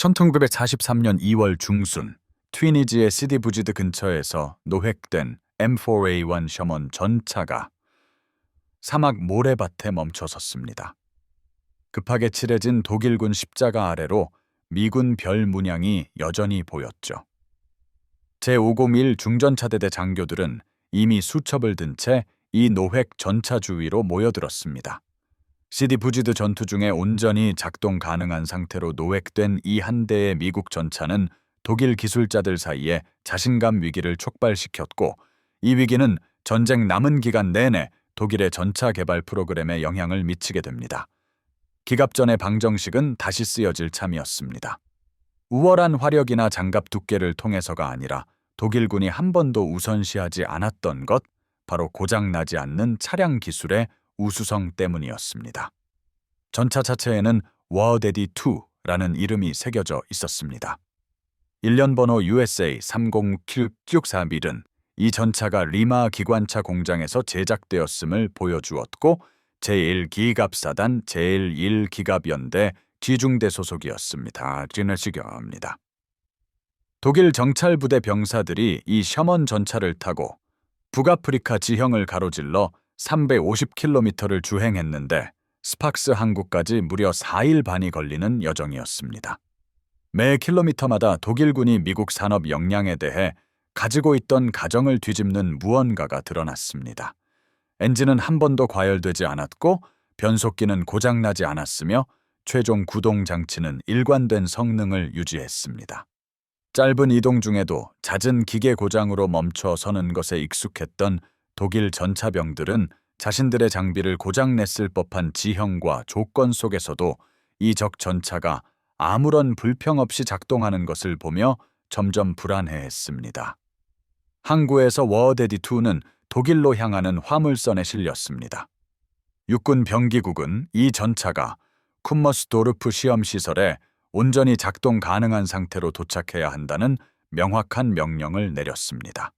1943년 2월 중순 트위니지의 시디부지드 근처에서 노획된 M4A1 셔먼 전차가 사막 모래밭에 멈춰섰습니다. 급하게 칠해진 독일군 십자가 아래로 미군 별 문양이 여전히 보였죠. 제501 중전차대대 장교들은 이미 수첩을 든 채 이 노획 전차 주위로 모여들었습니다. 시디부지드 전투 중에 온전히 작동 가능한 상태로 노획된 이 한 대의 미국 전차는 독일 기술자들 사이에 자신감 위기를 촉발시켰고, 이 위기는 전쟁 남은 기간 내내 독일의 전차 개발 프로그램에 영향을 미치게 됩니다. 기갑전의 방정식은 다시 쓰여질 참이었습니다. 우월한 화력이나 장갑 두께를 통해서가 아니라 독일군이 한 번도 우선시하지 않았던 것, 바로 고장나지 않는 차량 기술의 우수성 때문이었습니다. 전차 자체에는 워데디2라는 이름이 새겨져 있었습니다. 일련 번호 USA 30664밀은 이 전차가 리마 기관차 공장에서 제작되었음을 보여주었고, 제1기갑사단 제1기갑연대 기중대 소속이었습니다. 지나시경합니다. 독일 정찰부대 병사들이 이 셔먼 전차를 타고 북아프리카 지형을 가로질러 350km를 주행했는데, 스팍스 항구까지 무려 4일 반이 걸리는 여정이었습니다. 매 킬로미터마다 독일군이 미국 산업 역량에 대해 가지고 있던 가정을 뒤집는 무언가가 드러났습니다. 엔진은 한 번도 과열되지 않았고, 변속기는 고장나지 않았으며, 최종 구동 장치는 일관된 성능을 유지했습니다. 짧은 이동 중에도 잦은 기계 고장으로 멈춰 서는 것에 익숙했던 독일 전차병들은 자신들의 장비를 고장냈을 법한 지형과 조건 속에서도 이 적 전차가 아무런 불평 없이 작동하는 것을 보며 점점 불안해했습니다. 항구에서 워데디2는 독일로 향하는 화물선에 실렸습니다. 육군 병기국은 이 전차가 쿰머스도르프 시험시설에 온전히 작동 가능한 상태로 도착해야 한다는 명확한 명령을 내렸습니다.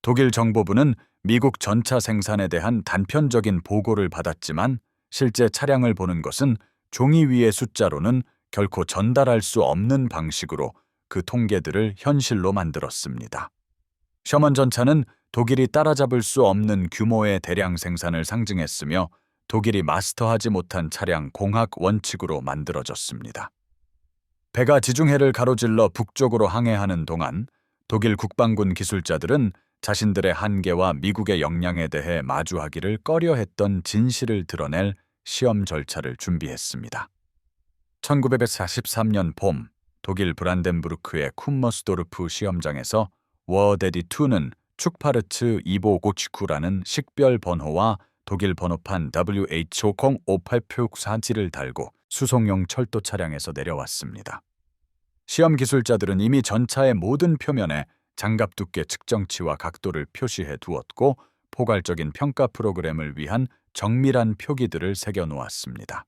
독일 정보부는 미국 전차 생산에 대한 단편적인 보고를 받았지만, 실제 차량을 보는 것은 종이 위의 숫자로는 결코 전달할 수 없는 방식으로 그 통계들을 현실로 만들었습니다. 셔먼 전차는 독일이 따라잡을 수 없는 규모의 대량 생산을 상징했으며, 독일이 마스터하지 못한 차량 공학 원칙으로 만들어졌습니다. 배가 지중해를 가로질러 북쪽으로 항해하는 동안 독일 국방군 기술자들은 자신들의 한계와 미국의 역량에 대해 마주하기를 꺼려했던 진실을 드러낼 시험 절차를 준비했습니다. 1943년 봄, 독일 브란덴부르크의 쿰머스도르프 시험장에서 워데디2는 축파르츠 2559라는 식별 번호와 독일 번호판 WH5058표사지를 달고 수송용 철도 차량에서 내려왔습니다. 시험 기술자들은 이미 전차의 모든 표면에 장갑 두께 측정치와 각도를 표시해 두었고, 포괄적인 평가 프로그램을 위한 정밀한 표기들을 새겨 놓았습니다.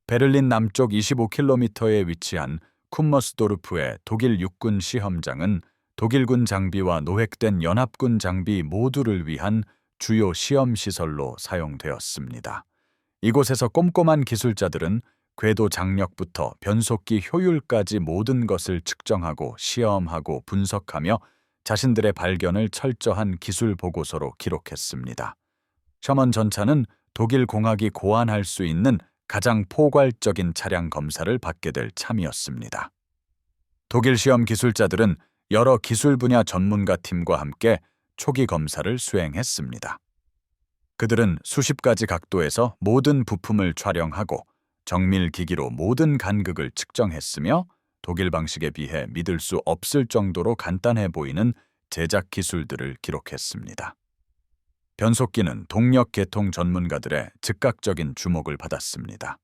베를린 남쪽 25km에 위치한 쿰머스도르프의 독일 육군 시험장은 독일군 장비와 노획된 연합군 장비 모두를 위한 주요 시험 시설로 사용되었습니다. 이곳에서 꼼꼼한 기술자들은 궤도 장력부터 변속기 효율까지 모든 것을 측정하고 시험하고 분석하며 자신들의 발견을 철저한 기술 보고서로 기록했습니다. 셔먼 전차는 독일 공학이 고안할 수 있는 가장 포괄적인 차량 검사를 받게 될 참이었습니다. 독일 시험 기술자들은 여러 기술 분야 전문가 팀과 함께 초기 검사를 수행했습니다. 그들은 수십 가지 각도에서 모든 부품을 촬영하고 정밀 기기로 모든 간극을 측정했으며, 독일 방식에 비해 믿을 수 없을 정도로 간단해 보이는 제작 기술들을 기록했습니다. 변속기는 동력 계통 전문가들의 즉각적인 주목을 받았습니다.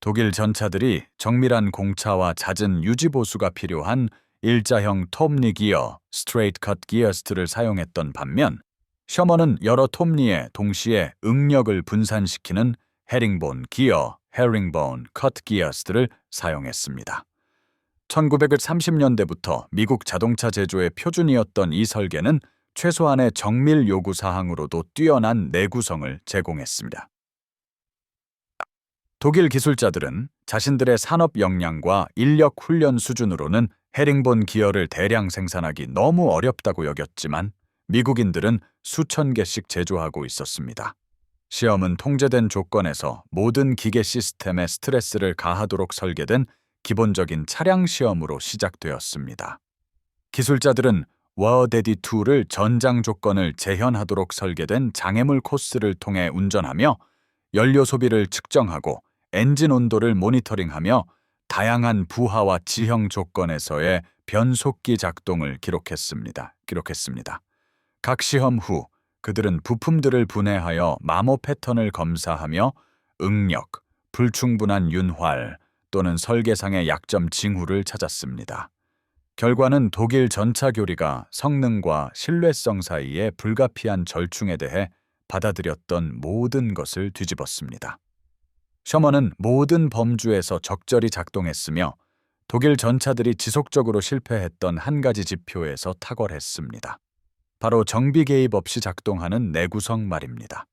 독일 전차들이 정밀한 공차와 잦은 유지 보수가 필요한 일자형 톱니 기어 스트레이트 컷 기어스트를 사용했던 반면, 셔먼은 여러 톱니에 동시에 응력을 분산시키는 헤링본 기어 헤링본 컷 기어스트를 사용했습니다. 1930년대부터 미국 자동차 제조의 표준이었던 이 설계는 최소한의 정밀 요구 사항으로도 뛰어난 내구성을 제공했습니다. 독일 기술자들은 자신들의 산업 역량과 인력 훈련 수준으로는 헤링본 기어를 대량 생산하기 너무 어렵다고 여겼지만 미국인들은 수천 개씩 제조하고 있었습니다. 시험은 통제된 조건에서 모든 기계 시스템에 스트레스를 가하도록 설계된 기본적인 차량 시험으로 시작되었습니다. 기술자들은 워데디2를 전장 조건을 재현하도록 설계된 장애물 코스를 통해 운전하며 연료 소비를 측정하고 엔진 온도를 모니터링하며 다양한 부하와 지형 조건에서의 변속기 작동을 기록했습니다. 각 시험 후 그들은 부품들을 분해하여 마모 패턴을 검사하며 응력, 불충분한 윤활 또는 설계상의 약점 징후를 찾았습니다. 결과는 독일 전차 교리가 성능과 신뢰성 사이의 불가피한 절충에 대해 받아들였던 모든 것을 뒤집었습니다. 셔먼은 모든 범주에서 적절히 작동했으며 독일 전차들이 지속적으로 실패했던 한 가지 지표에서 탁월했습니다. 바로 정비 개입 없이 작동하는 내구성 말입니다.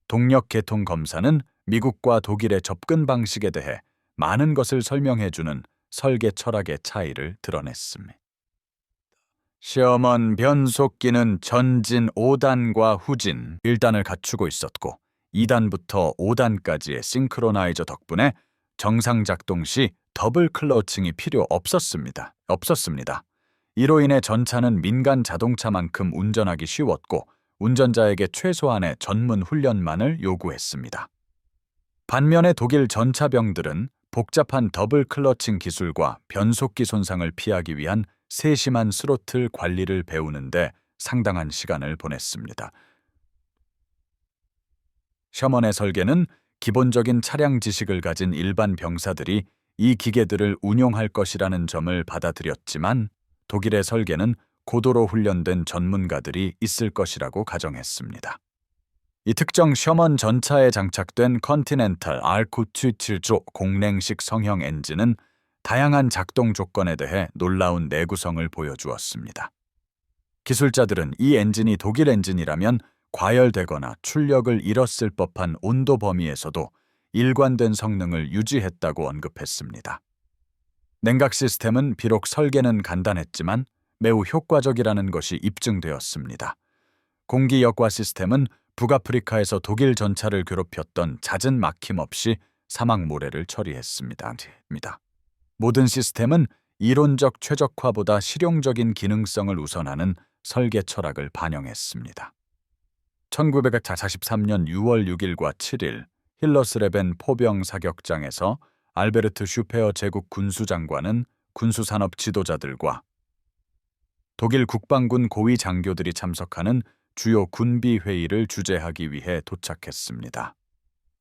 동력 계통 검사는 미국과 독일의 접근 방식에 대해 많은 것을 설명해주는 설계 철학의 차이를 드러냈습니다. 셔먼 변속기는 전진 5단과 후진 1단을 갖추고 있었고 2단부터 5단까지의 싱크로나이저 덕분에 정상 작동 시 더블 클러칭이 필요 없었습니다. 이로 인해 전차는 민간 자동차만큼 운전하기 쉬웠고 운전자에게 최소한의 전문 훈련만을 요구했습니다. 반면에 독일 전차병들은 복잡한 더블 클러칭 기술과 변속기 손상을 피하기 위한 세심한 스로틀 관리를 배우는데 상당한 시간을 보냈습니다. 셔먼의 설계는 기본적인 차량 지식을 가진 일반 병사들이 이 기계들을 운용할 것이라는 점을 받아들였지만 독일의 설계는 고도로 훈련된 전문가들이 있을 것이라고 가정했습니다. 이 특정 셔먼 전차에 장착된 컨티넨탈 R977조 공랭식 성형 엔진은 다양한 작동 조건에 대해 놀라운 내구성을 보여주었습니다. 기술자들은 이 엔진이 독일 엔진이라면 과열되거나 출력을 잃었을 법한 온도 범위에서도 일관된 성능을 유지했다고 언급했습니다. 냉각 시스템은 비록 설계는 간단했지만 매우 효과적이라는 것이 입증되었습니다. 공기 역과 시스템은 북아프리카에서 독일 전차를 괴롭혔던 잦은 막힘 없이 사막 모래를 처리했습니다. 모든 시스템은 이론적 최적화보다 실용적인 기능성을 우선하는 설계 철학을 반영했습니다. 1943년 6월 6일과 7일 힐러스레벤 포병 사격장에서 알베르트 슈페어 제국 군수장관은 군수산업 지도자들과 독일 국방군 고위 장교들이 참석하는 주요 군비 회의를 주재하기 위해 도착했습니다.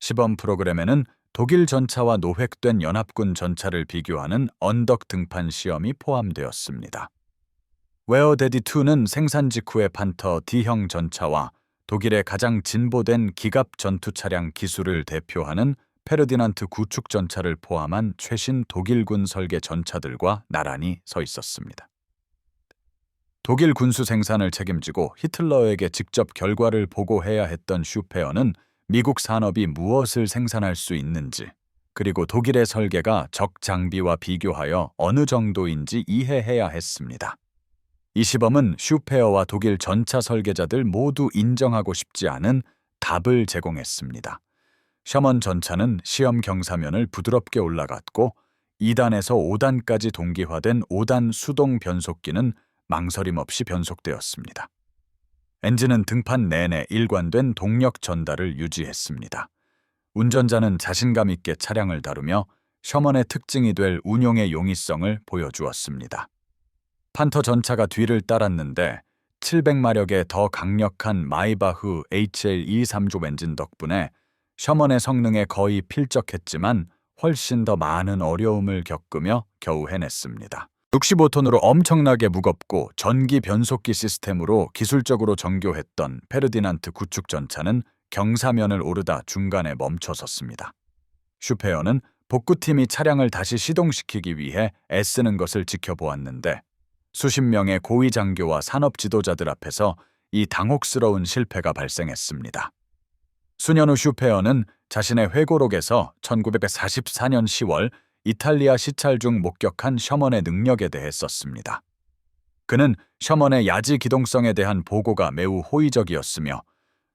시범 프로그램에는 독일 전차와 노획된 연합군 전차를 비교하는 언덕 등판 시험이 포함되었습니다. 웨어데디2는 생산 직후의 판터 D형 전차와 독일의 가장 진보된 기갑 전투 차량 기술을 대표하는 페르디난트 구축 전차를 포함한 최신 독일군 설계 전차들과 나란히 서 있었습니다. 독일 군수 생산을 책임지고 히틀러에게 직접 결과를 보고해야 했던 슈페어는 미국 산업이 무엇을 생산할 수 있는지, 그리고 독일의 설계가 적 장비와 비교하여 어느 정도인지 이해해야 했습니다. 이 시범은 슈페어와 독일 전차 설계자들 모두 인정하고 싶지 않은 답을 제공했습니다. 셔먼 전차는 시험 경사면을 부드럽게 올라갔고 2단에서 5단까지 동기화된 5단 수동 변속기는 망설임 없이 변속되었습니다. 엔진은 등판 내내 일관된 동력 전달을 유지했습니다. 운전자는 자신감 있게 차량을 다루며 셔먼의 특징이 될 운용의 용이성을 보여주었습니다. 판터 전차가 뒤를 따랐는데 700마력의 더 강력한 마이바흐 HL23조 엔진 덕분에 셔먼의 성능에 거의 필적했지만 훨씬 더 많은 어려움을 겪으며 겨우 해냈습니다. 65톤으로 엄청나게 무겁고 전기 변속기 시스템으로 기술적으로 정교했던 페르디난트 구축 전차는 경사면을 오르다 중간에 멈춰섰습니다. 슈페어는 복구팀이 차량을 다시 시동시키기 위해 애쓰는 것을 지켜보았는데 수십 명의 고위 장교와 산업 지도자들 앞에서 이 당혹스러운 실패가 발생했습니다. 수년 후 슈페어는 자신의 회고록에서 1944년 10월 이탈리아 시찰 중 목격한 셔먼의 능력에 대해 썼습니다. 그는 셔먼의 야지 기동성에 대한 보고가 매우 호의적이었으며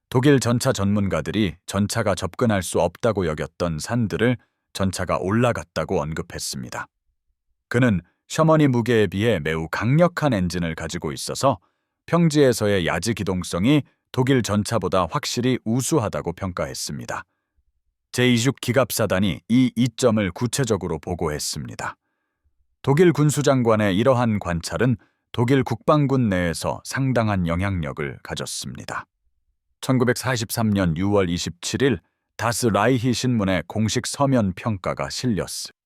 독일 전차 전문가들이 전차가 접근할 수 없다고 여겼던 산들을 전차가 올라갔다고 언급했습니다. 그는 셔먼이 무게에 비해 매우 강력한 엔진을 가지고 있어서 평지에서의 야지 기동성이 독일 전차보다 확실히 우수하다고 평가했습니다. 제26 기갑사단이 이 이점을 구체적으로 보고했습니다. 독일 군수장관의 이러한 관찰은 독일 국방군 내에서 상당한 영향력을 가졌습니다. 1943년 6월 27일 다스 라이히 신문에 공식 서면 평가가 실렸습니다.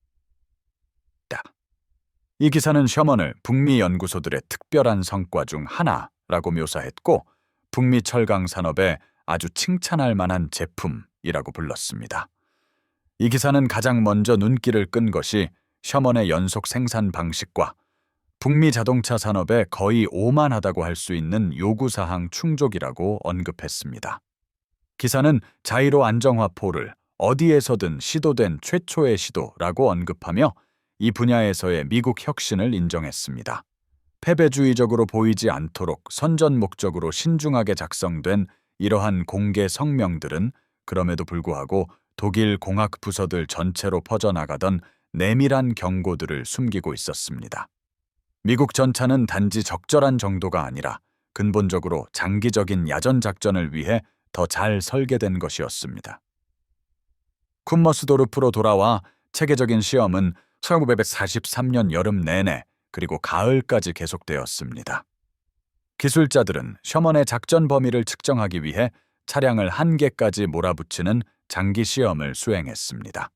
이 기사는 셔먼을 북미 연구소들의 특별한 성과 중 하나라고 묘사했고 북미 철강 산업에 아주 칭찬할 만한 제품이라고 불렀습니다. 이 기사는 가장 먼저 눈길을 끈 것이 셔먼의 연속 생산 방식과 북미 자동차 산업에 거의 오만하다고 할 수 있는 요구사항 충족이라고 언급했습니다. 기사는 자이로 안정화포를 어디에서든 시도된 최초의 시도라고 언급하며 이 분야에서의 미국 혁신을 인정했습니다. 패배주의적으로 보이지 않도록 선전 목적으로 신중하게 작성된 이러한 공개 성명들은 그럼에도 불구하고 독일 공학 부서들 전체로 퍼져나가던 내밀한 경고들을 숨기고 있었습니다. 미국 전차는 단지 적절한 정도가 아니라 근본적으로 장기적인 야전 작전을 위해 더 잘 설계된 것이었습니다. 쿰머스도르프로 돌아와 체계적인 시험은 1943년 여름 내내 그리고 가을까지 계속되었습니다. 기술자들은 셔먼의 작전 범위를 측정하기 위해 차량을 한계까지 몰아붙이는 장기 시험을 수행했습니다.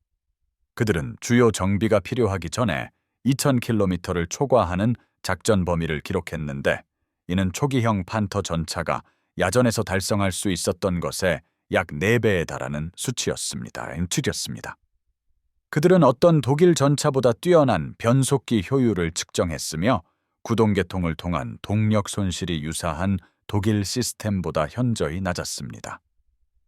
그들은 주요 정비가 필요하기 전에 2,000km를 초과하는 작전 범위를 기록했는데 이는 초기형 판터 전차가 야전에서 달성할 수 있었던 것의 약 4배에 달하는 수치였습니다. 그들은 어떤 독일 전차보다 뛰어난 변속기 효율을 측정했으며 구동계통을 통한 동력 손실이 유사한 독일 시스템보다 현저히 낮았습니다.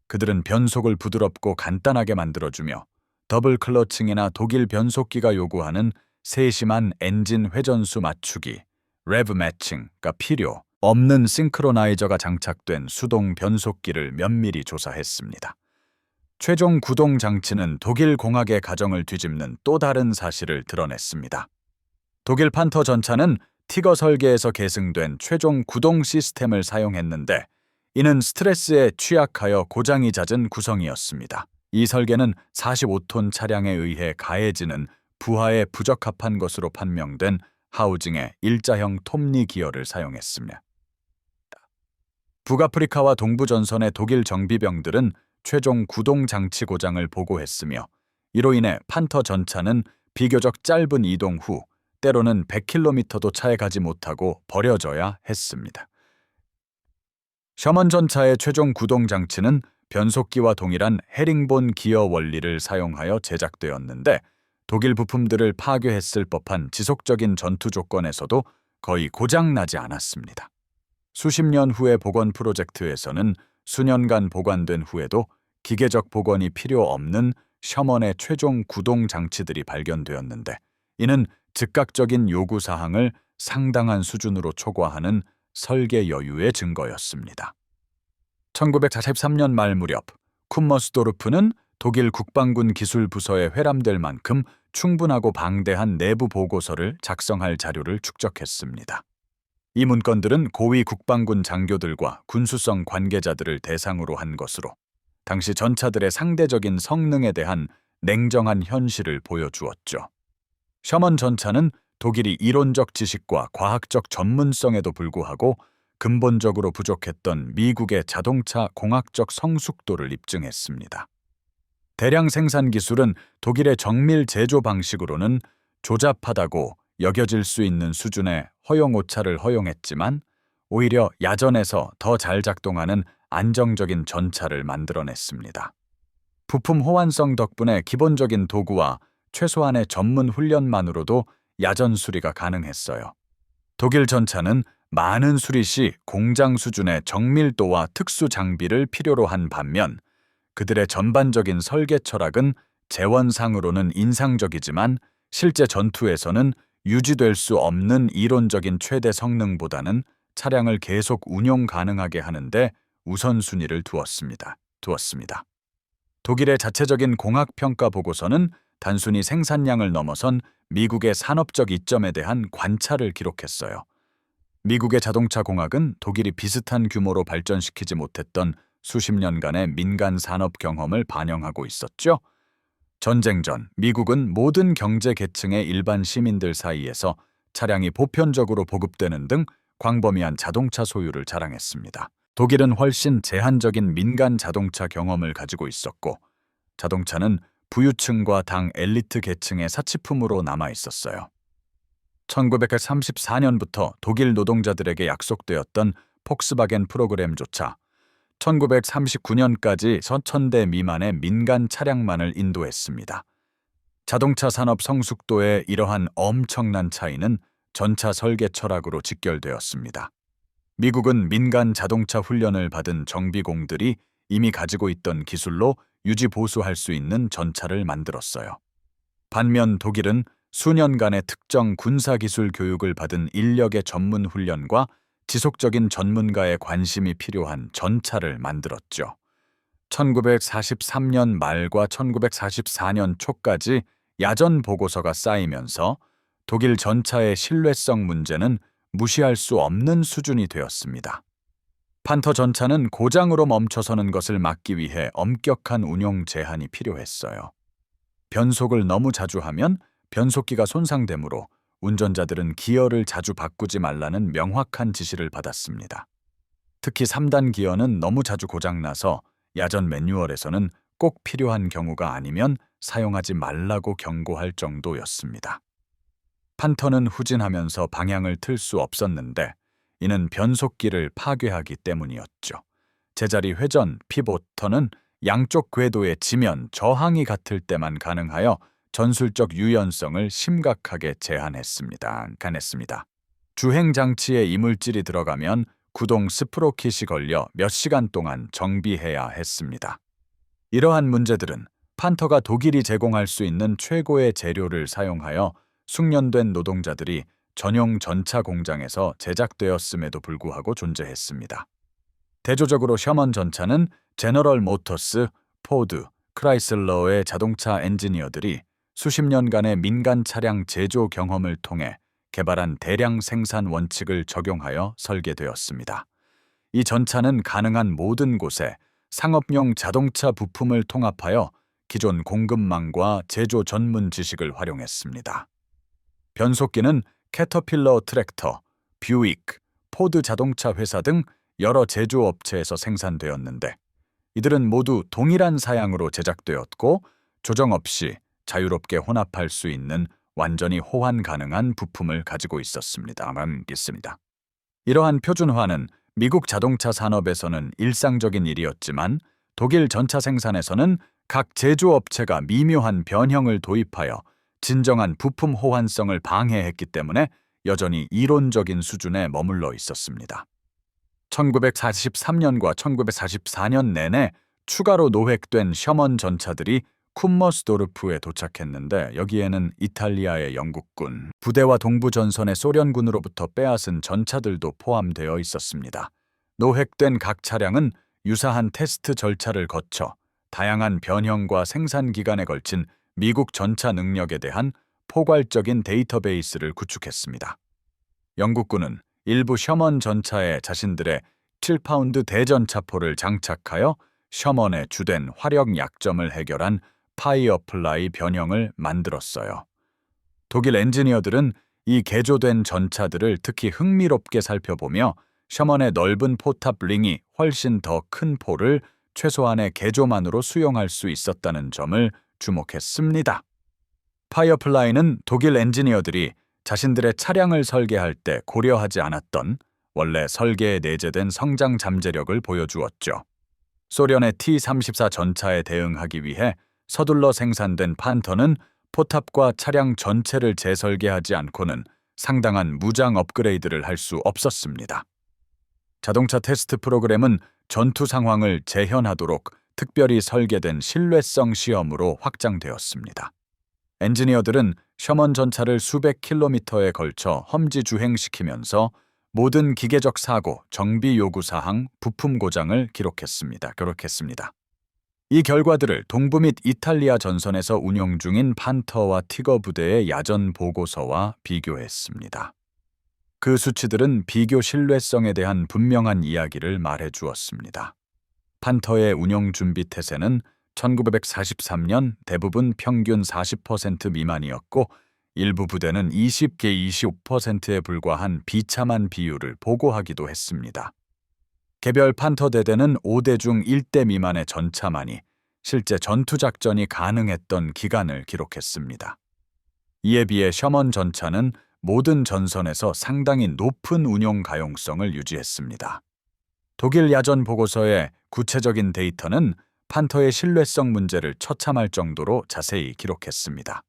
그들은 변속을 부드럽고 간단하게 만들어주며 더블 클러칭이나 독일 변속기가 요구하는 세심한 엔진 회전수 맞추기, 레브 매칭가 필요 없는 싱크로나이저가 장착된 수동 변속기를 면밀히 조사했습니다. 최종 구동 장치는 독일 공학의 가정을 뒤집는 또 다른 사실을 드러냈습니다. 독일 판터 전차는 티거 설계에서 계승된 최종 구동 시스템을 사용했는데 이는 스트레스에 취약하여 고장이 잦은 구성이었습니다. 이 설계는 45톤 차량에 의해 가해지는 부하에 부적합한 것으로 판명된 하우징의 일자형 톱니 기어를 사용했습니다. 북아프리카와 동부전선의 독일 정비병들은 최종 구동 장치 고장을 보고했으며 이로 인해 판터 전차는 비교적 짧은 이동 후 때로는 100km도 차에 가지 못하고 버려져야 했습니다. 셔먼 전차의 최종 구동 장치는 변속기와 동일한 헤링본 기어 원리를 사용하여 제작되었는데 독일 부품들을 파괴했을 법한 지속적인 전투 조건에서도 거의 고장나지 않았습니다. 수십 년 후의 복원 프로젝트에서는 수년간 보관된 후에도 기계적 복원이 필요 없는 셔먼의 최종 구동 장치들이 발견되었는데 이는 즉각적인 요구사항을 상당한 수준으로 초과하는 설계 여유의 증거였습니다. 1943년 말 무렵 쿰머스도르프는 독일 국방군 기술부서에 회람될 만큼 충분하고 방대한 내부 보고서를 작성할 자료를 축적했습니다. 이 문건들은 고위 국방군 장교들과 군수성 관계자들을 대상으로 한 것으로 당시 전차들의 상대적인 성능에 대한 냉정한 현실을 보여주었죠. 셔먼 전차는 독일이 이론적 지식과 과학적 전문성에도 불구하고 근본적으로 부족했던 미국의 자동차 공학적 성숙도를 입증했습니다. 대량 생산 기술은 독일의 정밀 제조 방식으로는 조잡하다고 여겨질 수 있는 수준의 허용 오차를 허용했지만 오히려 야전에서 더 잘 작동하는 안정적인 전차를 만들어냈습니다. 부품 호환성 덕분에 기본적인 도구와 최소한의 전문 훈련만으로도 야전 수리가 가능했어요. 독일 전차는 많은 수리 시 공장 수준의 정밀도와 특수 장비를 필요로 한 반면 그들의 전반적인 설계 철학은 재원상으로는 인상적이지만 실제 전투에서는 유지될 수 없는 이론적인 최대 성능보다는 차량을 계속 운용 가능하게 하는데 우선순위를 두었습니다. 독일의 자체적인 공학평가 보고서는 단순히 생산량을 넘어선 미국의 산업적 이점에 대한 관찰을 기록했어요. 미국의 자동차 공학은 독일이 비슷한 규모로 발전시키지 못했던 수십 년간의 민간 산업 경험을 반영하고 있었죠. 전쟁 전 미국은 모든 경제 계층의 일반 시민들 사이에서 차량이 보편적으로 보급되는 등 광범위한 자동차 소유를 자랑했습니다. 독일은 훨씬 제한적인 민간 자동차 경험을 가지고 있었고 자동차는 부유층과 당 엘리트 계층의 사치품으로 남아 있었어요. 1934년부터 독일 노동자들에게 약속되었던 폭스바겐 프로그램조차 1939년까지 1,000대 미만의 민간 차량만을 인도했습니다. 자동차 산업 성숙도의 이러한 엄청난 차이는 전차 설계 철학으로 직결되었습니다. 미국은 민간 자동차 훈련을 받은 정비공들이 이미 가지고 있던 기술로 유지 보수할 수 있는 전차를 만들었어요. 반면 독일은 수년간의 특정 군사기술 교육을 받은 인력의 전문 훈련과 지속적인 전문가의 관심이 필요한 전차를 만들었죠. 1943년 말과 1944년 초까지 야전 보고서가 쌓이면서 독일 전차의 신뢰성 문제는 무시할 수 없는 수준이 되었습니다. 판터 전차는 고장으로 멈춰서는 것을 막기 위해 엄격한 운용 제한이 필요했어요. 변속을 너무 자주 하면 변속기가 손상되므로 운전자들은 기어를 자주 바꾸지 말라는 명확한 지시를 받았습니다. 특히 3단 기어는 너무 자주 고장나서 야전 매뉴얼에서는 꼭 필요한 경우가 아니면 사용하지 말라고 경고할 정도였습니다. 판터는 후진하면서 방향을 틀 수 없었는데 이는 변속기를 파괴하기 때문이었죠. 제자리 회전, 피보터는 양쪽 궤도의 지면, 저항이 같을 때만 가능하여 전술적 유연성을 심각하게 제한했습니다. 주행장치에 이물질이 들어가면 구동 스프로킷이 걸려 몇 시간 동안 정비해야 했습니다. 이러한 문제들은 판터가 독일이 제공할 수 있는 최고의 재료를 사용하여 숙련된 노동자들이 전용 전차 공장에서 제작되었음에도 불구하고 존재했습니다. 대조적으로 셔먼 전차는 제너럴 모터스, 포드, 크라이슬러의 자동차 엔지니어들이 수십 년간의 민간 차량 제조 경험을 통해 개발한 대량 생산 원칙을 적용하여 설계되었습니다. 이 전차는 가능한 모든 곳에 상업용 자동차 부품을 통합하여 기존 공급망과 제조 전문 지식을 활용했습니다. 변속기는 캐터필러 트랙터, 뷰익, 포드 자동차 회사 등 여러 제조업체에서 생산되었는데 이들은 모두 동일한 사양으로 제작되었고 조정 없이 자유롭게 혼합할 수 있는 완전히 호환 가능한 부품을 가지고 있었습니다. 이러한 표준화는 미국 자동차 산업에서는 일상적인 일이었지만 독일 전차 생산에서는 각 제조업체가 미묘한 변형을 도입하여 진정한 부품 호환성을 방해했기 때문에 여전히 이론적인 수준에 머물러 있었습니다. 1943년과 1944년 내내 추가로 노획된 셔먼 전차들이 쿰머스도르프에 도착했는데 여기에는 이탈리아의 영국군, 부대와 동부 전선의 소련군으로부터 빼앗은 전차들도 포함되어 있었습니다. 노획된 각 차량은 유사한 테스트 절차를 거쳐 다양한 변형과 생산 기간에 걸친 미국 전차 능력에 대한 포괄적인 데이터베이스를 구축했습니다. 영국군은 일부 셔먼 전차에 자신들의 7파운드 대전차포를 장착하여 셔먼의 주된 화력 약점을 해결한 파이어플라이 변형을 만들었어요. 독일 엔지니어들은 이 개조된 전차들을 특히 흥미롭게 살펴보며 셔먼의 넓은 포탑 링이 훨씬 더 큰 포를 최소한의 개조만으로 수용할 수 있었다는 점을 주목했습니다. 파이어플라이는 독일 엔지니어들이 자신들의 차량을 설계할 때 고려하지 않았던 원래 설계에 내재된 성장 잠재력을 보여주었죠. 소련의 T-34 전차에 대응하기 위해 서둘러 생산된 판터는 포탑과 차량 전체를 재설계하지 않고는 상당한 무장 업그레이드를 할 수 없었습니다. 자동차 테스트 프로그램은 전투 상황을 재현하도록 특별히 설계된 신뢰성 시험으로 확장되었습니다. 엔지니어들은 셔먼 전차를 수백 킬로미터에 걸쳐 험지 주행시키면서 모든 기계적 사고, 정비 요구 사항, 부품 고장을 기록했습니다. 이 결과들을 동부 및 이탈리아 전선에서 운용 중인 판터와 티거 부대의 야전 보고서와 비교했습니다. 그 수치들은 비교 신뢰성에 대한 분명한 이야기를 말해 주었습니다. 판터의 운용 준비 태세는 1943년 대부분 평균 40% 미만이었고 일부 부대는 25%에 불과한 비참한 비율을 보고하기도 했습니다. 개별 판터 대대는 5대 중 1대 미만의 전차만이 실제 전투작전이 가능했던 기간을 기록했습니다. 이에 비해 셔먼 전차는 모든 전선에서 상당히 높은 운용 가용성을 유지했습니다. 독일 야전 보고서의 구체적인 데이터는 판터의 신뢰성 문제를 처참할 정도로 자세히 기록했습니다.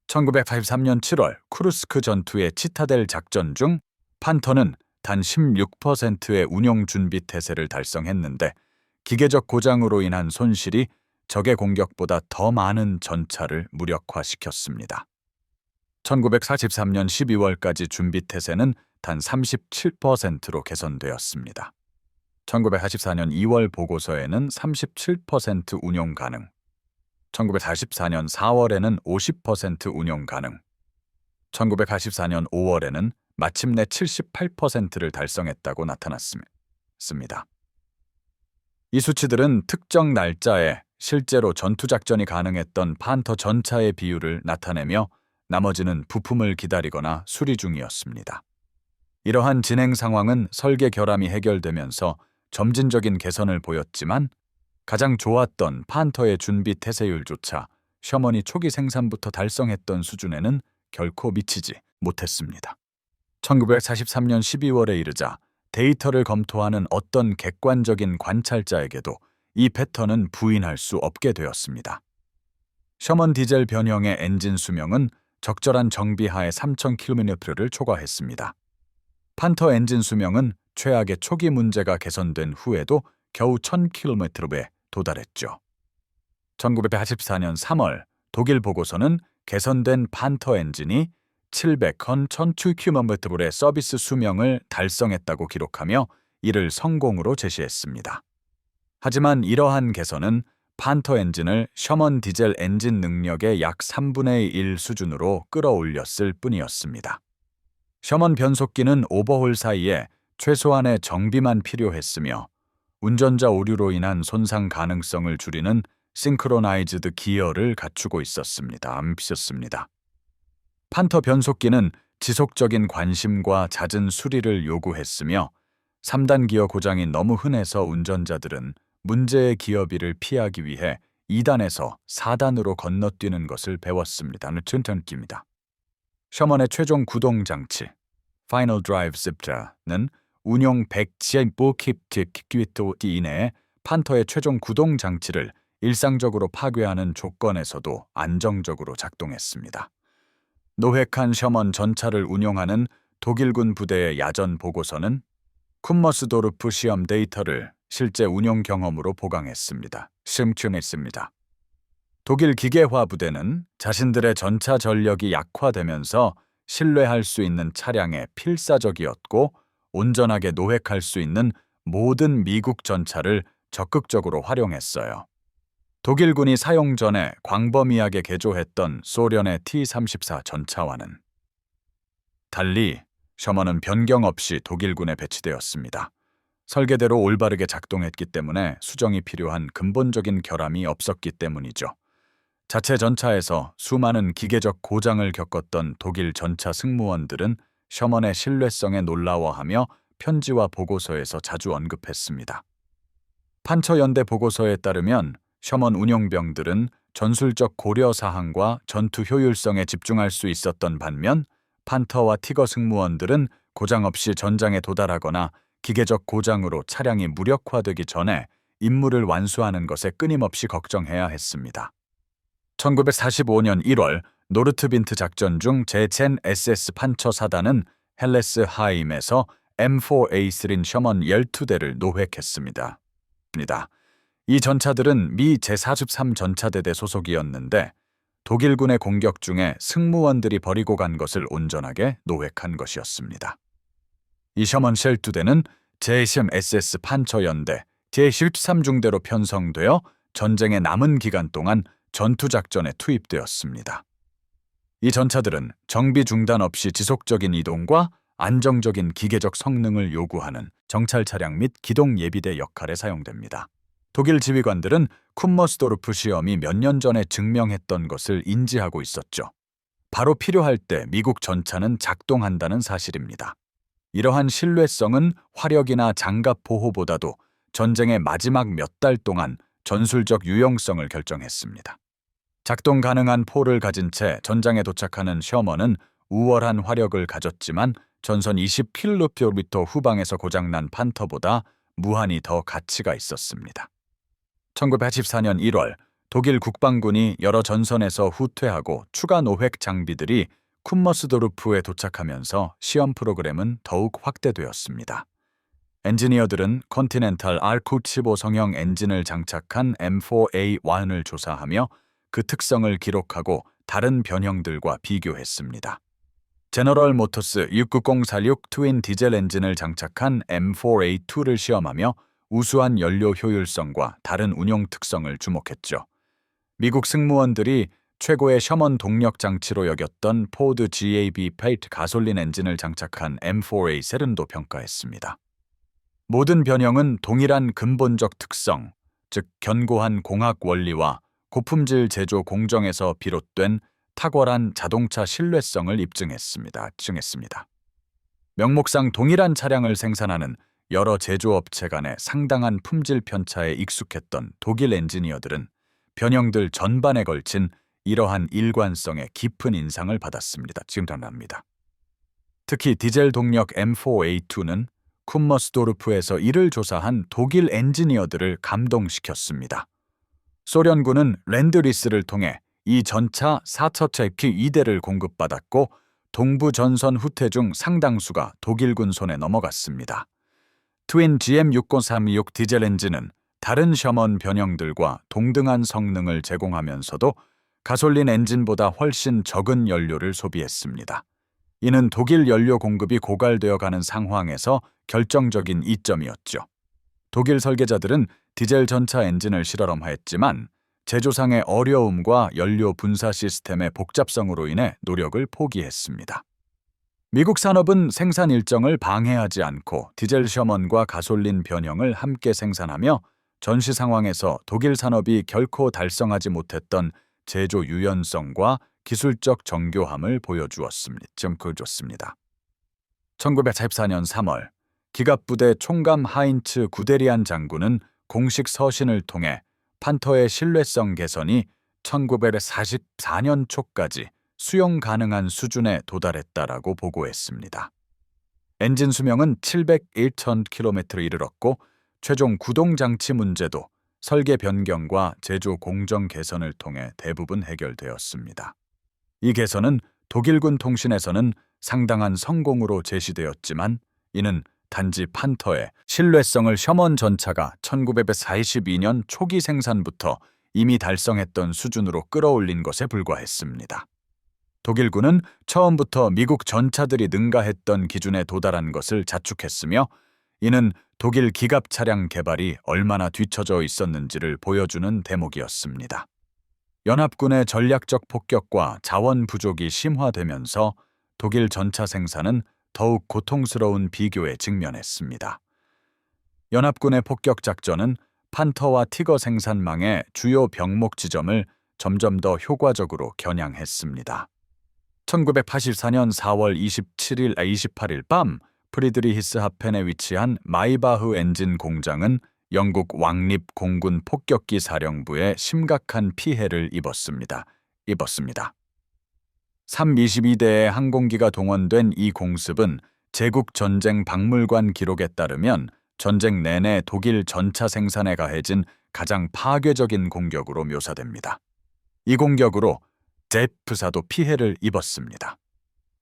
1983년 7월 쿠르스크 전투의 치타델 작전 중 판터는 단 16%의 운용 준비 태세를 달성했는데 기계적 고장으로 인한 손실이 적의 공격보다 더 많은 전차를 무력화시켰습니다. 1943년 12월까지 준비 태세는 단 37%로 개선되었습니다. 1944년 2월 보고서에는 37% 운용 가능, 1944년 4월에는 50% 운용 가능, 1984년 5월에는 마침내 78%를 달성했다고 나타났습니다. 이 수치들은 특정 날짜에 실제로 전투작전이 가능했던 판터 전차의 비율을 나타내며 나머지는 부품을 기다리거나 수리 중이었습니다. 이러한 진행 상황은 설계 결함이 해결되면서 점진적인 개선을 보였지만 가장 좋았던 판터의 준비 태세율조차 셔먼이 초기 생산부터 달성했던 수준에는 결코 미치지 못했습니다. 1943년 12월에 이르자 데이터를 검토하는 어떤 객관적인 관찰자에게도 이 패턴은 부인할 수 없게 되었습니다. 셔먼 디젤 변형의 엔진 수명은 적절한 정비하에 3,000km를 초과했습니다. 판터 엔진 수명은 최악의 초기 문제가 개선된 후에도 겨우 1,000km에 도달했죠. 1984년 3월 독일 보고서는 개선된 판터 엔진이 700건 1,000km의 서비스 수명을 달성했다고 기록하며 이를 성공으로 제시했습니다. 하지만 이러한 개선은 판터 엔진을 셔먼 디젤 엔진 능력의 약 3분의 1 수준으로 끌어올렸을 뿐이었습니다. 셔먼 변속기는 오버홀 사이에 최소한의 정비만 필요했으며 운전자 오류로 인한 손상 가능성을 줄이는 싱크로나이즈드 기어를 갖추고 있었습니다. 판터 변속기는 지속적인 관심과 잦은 수리를 요구했으며 3단 기어 고장이 너무 흔해서 운전자들은 문제의 기어비를 피하기 위해 2단에서 4단으로 건너뛰는 것을 배웠습니다. 셔먼의 최종 구동 장치 Final Drive Shifter는 운용 100km 이내에 판터의 최종 구동 장치를 일상적으로 파괴하는 조건에서도 안정적으로 작동했습니다. 노획한 셔먼 전차를 운용하는 독일군 부대의 야전 보고서는 쿰머스도르프 시험 데이터를 실제 운용 경험으로 보강했습니다. 독일 기계화 부대는 자신들의 전차 전력이 약화되면서 신뢰할 수 있는 차량에 필사적이었고 온전하게 노획할 수 있는 모든 미국 전차를 적극적으로 활용했어요. 독일군이 사용 전에 광범위하게 개조했던 소련의 T-34 전차와는 달리 셔먼은 변경 없이 독일군에 배치되었습니다. 설계대로 올바르게 작동했기 때문에 수정이 필요한 근본적인 결함이 없었기 때문이죠. 자체 전차에서 수많은 기계적 고장을 겪었던 독일 전차 승무원들은 셔먼의 신뢰성에 놀라워하며 편지와 보고서에서 자주 언급했습니다. 판처연대 보고서에 따르면 셔먼 운용병들은 전술적 고려 사항과 전투 효율성에 집중할 수 있었던 반면 판터와 티거 승무원들은 고장 없이 전장에 도달하거나 기계적 고장으로 차량이 무력화되기 전에 임무를 완수하는 것에 끊임없이 걱정해야 했습니다. 1945년 1월 노르트빈트 작전 중 제10 SS 판처 사단은 헬레스 하임에서 M4A3 셔먼 12대를 노획했습니다. 이 전차들은 미 제43 전차대대 소속이었는데 독일군의 공격 중에 승무원들이 버리고 간 것을 온전하게 노획한 것이었습니다. 이 셔먼 쉘2대는 제10 SS 판처연대 제13중대로 편성되어 전쟁의 남은 기간 동안 전투작전에 투입되었습니다. 이 전차들은 정비 중단 없이 지속적인 이동과 안정적인 기계적 성능을 요구하는 정찰 차량 및 기동 예비대 역할에 사용됩니다. 독일 지휘관들은 쿰머스도르프 시험이 몇 년 전에 증명했던 것을 인지하고 있었죠. 바로 필요할 때 미국 전차는 작동한다는 사실입니다. 이러한 신뢰성은 화력이나 장갑 보호보다도 전쟁의 마지막 몇 달 동안 전술적 유용성을 결정했습니다. 작동 가능한 포를 가진 채 전장에 도착하는 셔먼은 우월한 화력을 가졌지만 전선 20km 후방에서 고장난 판터보다 무한히 더 가치가 있었습니다. 1984년 1월 독일 국방군이 여러 전선에서 후퇴하고 추가 노획 장비들이 쿰머스도르프에 도착하면서 시험 프로그램은 더욱 확대되었습니다. 엔지니어들은 컨티넨탈 R975 성형 엔진을 장착한 M4A1을 조사하며 그 특성을 기록하고 다른 변형들과 비교했습니다. 제너럴 모터스 69046 트윈 디젤 엔진을 장착한 M4A2를 시험하며 우수한 연료 효율성과 다른 운용 특성을 주목했죠. 미국 승무원들이 최고의 셔먼 동력 장치로 여겼던 포드 GAB8 가솔린 엔진을 장착한 M4A7도 평가했습니다. 모든 변형은 동일한 근본적 특성, 즉 견고한 공학 원리와 고품질 제조 공정에서 비롯된 탁월한 자동차 신뢰성을 입증했습니다. 명목상 동일한 차량을 생산하는 여러 제조업체 간의 상당한 품질 편차에 익숙했던 독일 엔지니어들은 변형들 전반에 걸친 이러한 일관성에 깊은 인상을 받았습니다. 특히 디젤 동력 M4A2는 쿰머스도르프에서 이를 조사한 독일 엔지니어들을 감동시켰습니다. 소련군은 랜드리스를 통해 이 전차 4처체키 2대를 공급받았고 동부 전선 후퇴 중 상당수가 독일군 손에 넘어갔습니다. 트윈 GM60326 디젤 엔진은 다른 셔먼 변형들과 동등한 성능을 제공하면서도 가솔린 엔진보다 훨씬 적은 연료를 소비했습니다. 이는 독일 연료 공급이 고갈되어 가는 상황에서 결정적인 이점이었죠. 독일 설계자들은 디젤 전차 엔진을 실험했지만 제조상의 어려움과 연료 분사 시스템의 복잡성으로 인해 노력을 포기했습니다. 미국 산업은 생산 일정을 방해하지 않고 디젤 셔먼과 가솔린 변형을 함께 생산하며 전시 상황에서 독일 산업이 결코 달성하지 못했던 제조 유연성과 기술적 정교함을 보여주었습니다. 1944년 3월 기갑부대 총감 하인츠 구데리안 장군은 공식 서신을 통해 판터의 신뢰성 개선이 1944년 초까지 수용 가능한 수준에 도달했다라고 보고했습니다. 엔진 수명은 701,000km에 이르렀고 최종 구동 장치 문제도 설계 변경과 제조 공정 개선을 통해 대부분 해결되었습니다. 이 개선은 독일군 통신에서는 상당한 성공으로 제시되었지만 이는 단지 판터의 신뢰성을 셔먼 전차가 1942년 초기 생산부터 이미 달성했던 수준으로 끌어올린 것에 불과했습니다. 독일군은 처음부터 미국 전차들이 능가했던 기준에 도달한 것을 자축했으며 이는 독일 기갑 차량 개발이 얼마나 뒤처져 있었는지를 보여주는 대목이었습니다. 연합군의 전략적 폭격과 자원 부족이 심화되면서 독일 전차 생산은 더욱 고통스러운 비교에 직면했습니다. 연합군의 폭격 작전은 판터와 티거 생산망의 주요 병목 지점을 점점 더 효과적으로 겨냥했습니다. 1984년 4월 28일 밤 프리드리히스 하펜에 위치한 마이바흐 엔진 공장은 영국 왕립 공군 폭격기 사령부에 심각한 피해를 입었습니다. 3-22대의 항공기가 동원된 이 공습은 제국 전쟁 박물관 기록에 따르면 전쟁 내내 독일 전차 생산에 가해진 가장 파괴적인 공격으로 묘사됩니다. 이 공격으로 제프사도 피해를 입었습니다.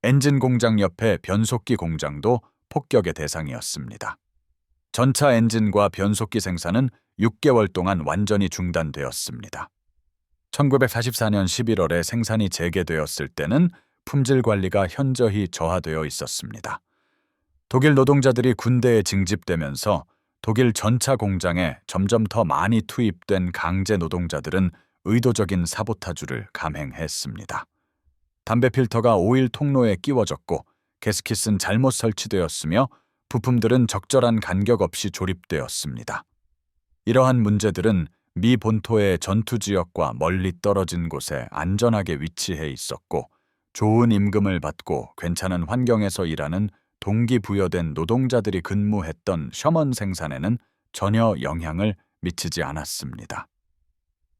엔진 공장 옆에 변속기 공장도 폭격의 대상이었습니다. 전차 엔진과 변속기 생산은 6개월 동안 완전히 중단되었습니다. 1944년 11월에 생산이 재개되었을 때는 품질 관리가 현저히 저하되어 있었습니다. 독일 노동자들이 군대에 징집되면서 독일 전차 공장에 점점 더 많이 투입된 강제 노동자들은 의도적인 사보타주를 감행했습니다. 담배 필터가 오일 통로에 끼워졌고 게스킷은 잘못 설치되었으며 부품들은 적절한 간격 없이 조립되었습니다. 이러한 문제들은 미 본토의 전투 지역과 멀리 떨어진 곳에 안전하게 위치해 있었고 좋은 임금을 받고 괜찮은 환경에서 일하는 동기부여된 노동자들이 근무했던 셔먼 생산에는 전혀 영향을 미치지 않았습니다.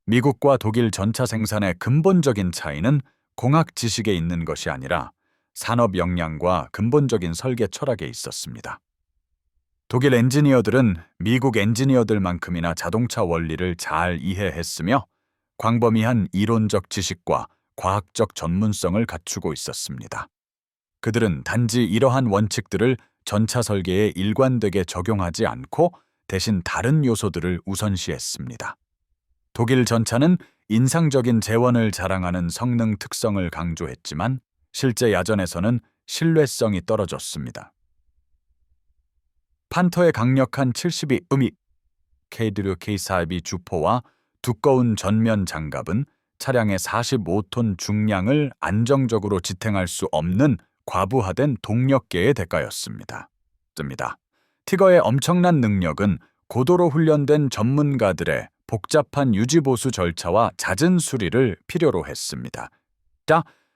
미국과 독일 전차 생산의 근본적인 차이는 공학 지식에 있는 것이 아니라 산업 역량과 근본적인 설계 철학에 있었습니다. 독일 엔지니어들은 미국 엔지니어들만큼이나 자동차 원리를 잘 이해했으며 광범위한 이론적 지식과 과학적 전문성을 갖추고 있었습니다. 그들은 단지 이러한 원칙들을 전차 설계에 일관되게 적용하지 않고 대신 다른 요소들을 우선시했습니다. 독일 전차는 인상적인 재원을 자랑하는 성능 특성을 강조했지만 실제 야전에서는 신뢰성이 떨어졌습니다. 판터의 강력한 72mm K드류 K4B 주포와 두꺼운 전면 장갑은 차량의 45톤 중량을 안정적으로 지탱할 수 없는 과부하된 동력계의 대가였습니다. 티거의 엄청난 능력은 고도로 훈련된 전문가들의 복잡한 유지보수 절차와 잦은 수리를 필요로 했습니다.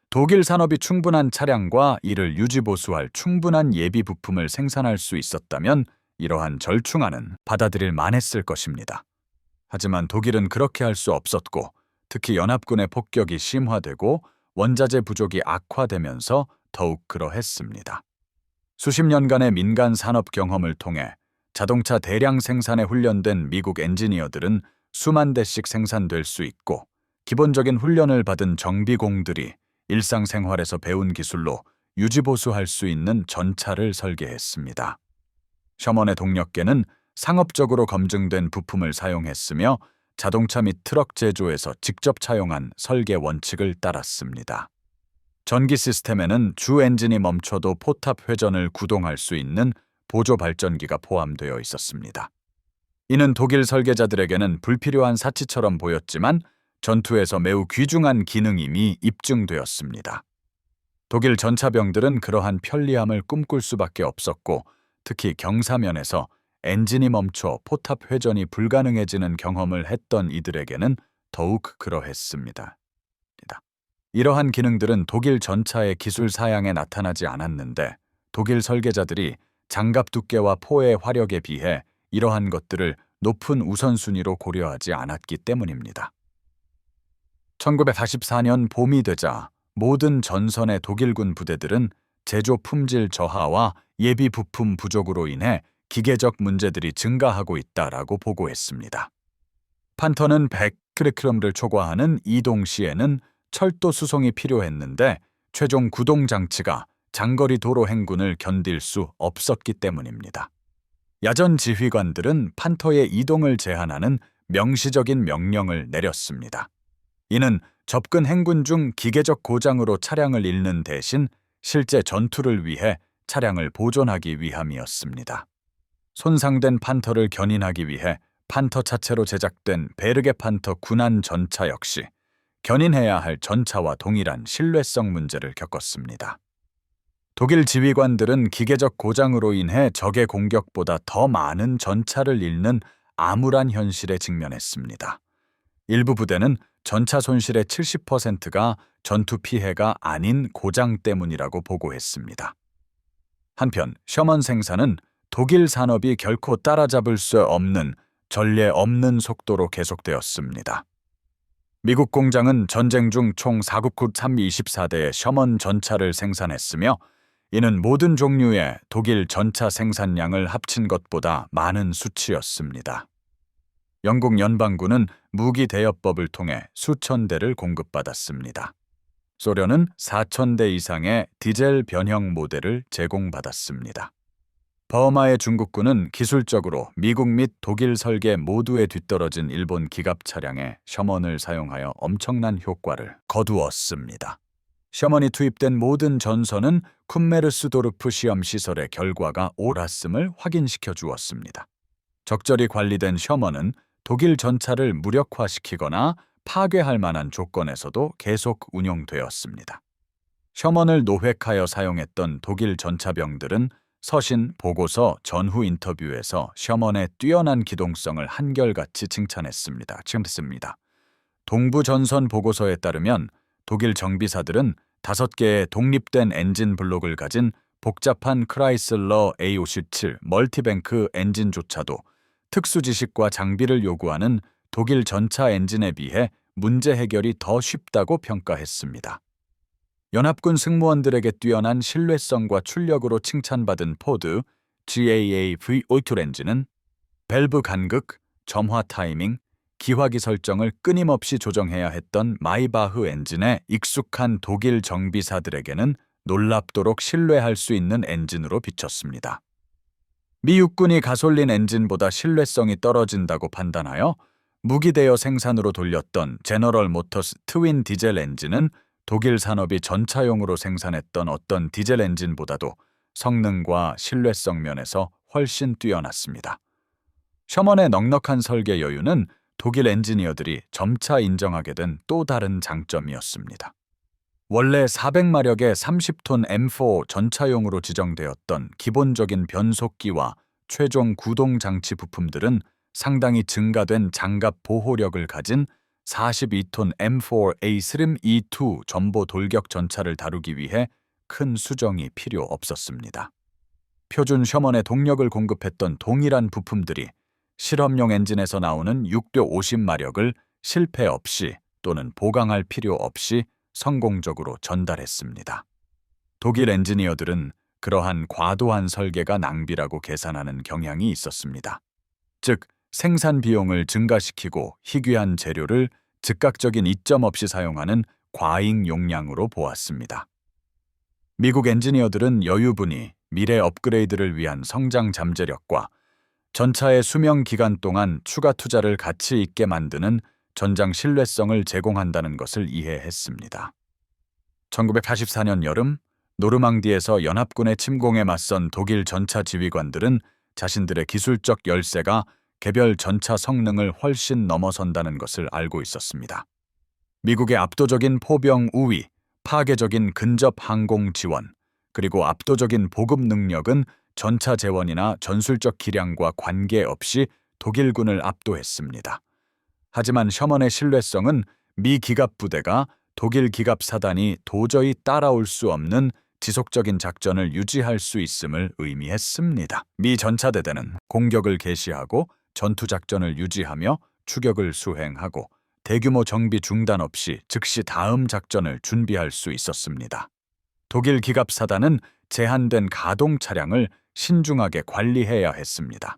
독일 산업이 충분한 차량과 이를 유지보수할 충분한 예비 부품을 생산할 수 있었다면 이러한 절충안은 받아들일 만했을 것입니다. 하지만 독일은 그렇게 할 수 없었고 특히 연합군의 폭격이 심화되고 원자재 부족이 악화되면서 더욱 그러했습니다. 수십 년간의 민간 산업 경험을 통해 자동차 대량 생산에 훈련된 미국 엔지니어들은 수만 대씩 생산될 수 있고 기본적인 훈련을 받은 정비공들이 일상생활에서 배운 기술로 유지보수할 수 있는 전차를 설계했습니다. 셔먼의 동력계는 상업적으로 검증된 부품을 사용했으며 자동차 및 트럭 제조에서 직접 차용한 설계 원칙을 따랐습니다. 전기 시스템에는 주 엔진이 멈춰도 포탑 회전을 구동할 수 있는 보조 발전기가 포함되어 있었습니다. 이는 독일 설계자들에게는 불필요한 사치처럼 보였지만 전투에서 매우 귀중한 기능임이 입증되었습니다. 독일 전차병들은 그러한 편리함을 꿈꿀 수밖에 없었고 특히 경사면에서 엔진이 멈춰 포탑 회전이 불가능해지는 경험을 했던 이들에게는 더욱 그러했습니다. 이러한 기능들은 독일 전차의 기술 사양에 나타나지 않았는데 독일 설계자들이 장갑 두께와 포의 화력에 비해 이러한 것들을 높은 우선순위로 고려하지 않았기 때문입니다. 1944년 봄이 되자 모든 전선의 독일군 부대들은 제조 품질 저하와 예비 부품 부족으로 인해 기계적 문제들이 증가하고 있다라고 보고했습니다. 판터는 100km를 초과하는 이동 시에는 철도 수송이 필요했는데 최종 구동 장치가 장거리 도로 행군을 견딜 수 없었기 때문입니다. 야전 지휘관들은 판터의 이동을 제한하는 명시적인 명령을 내렸습니다. 이는 접근 행군 중 기계적 고장으로 차량을 잃는 대신 실제 전투를 위해 차량을 보존하기 위함이었습니다. 손상된 판터를 견인하기 위해 판터 차체로 제작된 베르게 판터 군안 전차 역시 견인해야 할 전차와 동일한 신뢰성 문제를 겪었습니다. 독일 지휘관들은 기계적 고장으로 인해 적의 공격보다 더 많은 전차를 잃는 암울한 현실에 직면했습니다. 일부 부대는 전차 손실의 70%가 전투 피해가 아닌 고장 때문이라고 보고했습니다. 한편 셔먼 생산은 독일 산업이 결코 따라잡을 수 없는 전례 없는 속도로 계속되었습니다. 미국 공장은 전쟁 중 총 499 324대의 셔먼 전차를 생산했으며 이는 모든 종류의 독일 전차 생산량을 합친 것보다 많은 수치였습니다. 영국 연방군은 무기 대여법을 통해 수천 대를 공급받았습니다. 소련은 4,000대 이상의 디젤 변형 모델을 제공받았습니다. 버마의 중국군은 기술적으로 미국 및 독일 설계 모두에 뒤떨어진 일본 기갑 차량에 셔먼을 사용하여 엄청난 효과를 거두었습니다. 셔먼이 투입된 모든 전선은 쿰메르스도르프 시험 시설의 결과가 옳았음을 확인시켜 주었습니다. 적절히 관리된 셔먼은 독일 전차를 무력화시키거나 파괴할 만한 조건에서도 계속 운용되었습니다. 셔먼을 노획하여 사용했던 독일 전차병들은 서신, 보고서, 전후 인터뷰에서 셔먼의 뛰어난 기동성을 한결같이 칭찬했습니다. 동부 전선 보고서에 따르면 독일 정비사들은 5개의 독립된 엔진 블록을 가진 복잡한 크라이슬러 A57 멀티뱅크 엔진조차도 특수 지식과 장비를 요구하는 독일 전차 엔진에 비해 문제 해결이 더 쉽다고 평가했습니다. 연합군 승무원들에게 뛰어난 신뢰성과 출력으로 칭찬받은 포드 GAA V8 엔진은 밸브 간극, 점화 타이밍, 기화기 설정을 끊임없이 조정해야 했던 마이바흐 엔진에 익숙한 독일 정비사들에게는 놀랍도록 신뢰할 수 있는 엔진으로 비쳤습니다. 미 육군이 가솔린 엔진보다 신뢰성이 떨어진다고 판단하여 무기대여 생산으로 돌렸던 제너럴 모터스 트윈 디젤 엔진은 독일 산업이 전차용으로 생산했던 어떤 디젤 엔진보다도 성능과 신뢰성 면에서 훨씬 뛰어났습니다. 셔먼의 넉넉한 설계 여유는 독일 엔지니어들이 점차 인정하게 된 또 다른 장점이었습니다. 원래 400마력의 30톤 M4 전차용으로 지정되었던 기본적인 변속기와 최종 구동 장치 부품들은 상당히 증가된 장갑 보호력을 가진 42톤 M4A 스림 E2 전보 돌격 전차를 다루기 위해 큰 수정이 필요 없었습니다. 표준 셔먼의 동력을 공급했던 동일한 부품들이 실험용 엔진에서 나오는 6조 50마력을 실패 없이 또는 보강할 필요 없이 성공적으로 전달했습니다. 독일 엔지니어들은 그러한 과도한 설계가 낭비라고 계산하는 경향이 있었습니다. 즉, 생산 비용을 증가시키고 희귀한 재료를 즉각적인 이점 없이 사용하는 과잉 용량으로 보았습니다. 미국 엔지니어들은 여유분이 미래 업그레이드를 위한 성장 잠재력과 전차의 수명 기간 동안 추가 투자를 가치 있게 만드는 전장 신뢰성을 제공한다는 것을 이해했습니다. 1984년 여름, 노르망디에서 연합군의 침공에 맞선 독일 전차 지휘관들은 자신들의 기술적 열세가 개별 전차 성능을 훨씬 넘어선다는 것을 알고 있었습니다. 미국의 압도적인 포병 우위, 파괴적인 근접 항공 지원, 그리고 압도적인 보급 능력은 전차 재원이나 전술적 기량과 관계없이 독일군을 압도했습니다. 하지만 셔먼의 신뢰성은 미 기갑 부대가 독일 기갑 사단이 도저히 따라올 수 없는 지속적인 작전을 유지할 수 있음을 의미했습니다. 미 전차대대는 공격을 개시하고 전투작전을 유지하며 추격을 수행하고 대규모 정비 중단 없이 즉시 다음 작전을 준비할 수 있었습니다. 독일 기갑 사단은 제한된 가동 차량을 신중하게 관리해야 했습니다.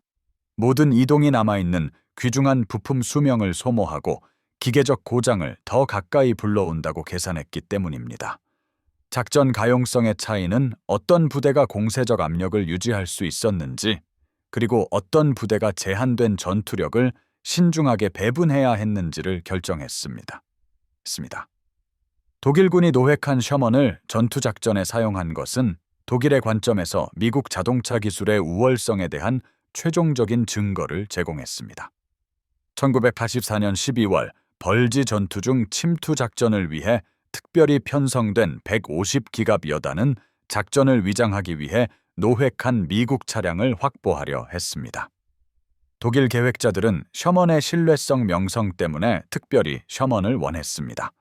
모든 이동이 남아있는 귀중한 부품 수명을 소모하고 기계적 고장을 더 가까이 불러온다고 계산했기 때문입니다. 작전 가용성의 차이는 어떤 부대가 공세적 압력을 유지할 수 있었는지, 그리고 어떤 부대가 제한된 전투력을 신중하게 배분해야 했는지를 결정했습니다. 독일군이 노획한 셔먼을 전투작전에 사용한 것은 독일의 관점에서 미국 자동차 기술의 우월성에 대한 최종적인 증거를 제공했습니다. 1984년 12월 벌지 전투 중 침투 작전을 위해 특별히 편성된 150기갑 여단은 작전을 위장하기 위해 노획한 미국 차량을 확보하려 했습니다. 독일 계획자들은 셔먼의 신뢰성 명성 때문에 특별히 셔먼을 원했습니다.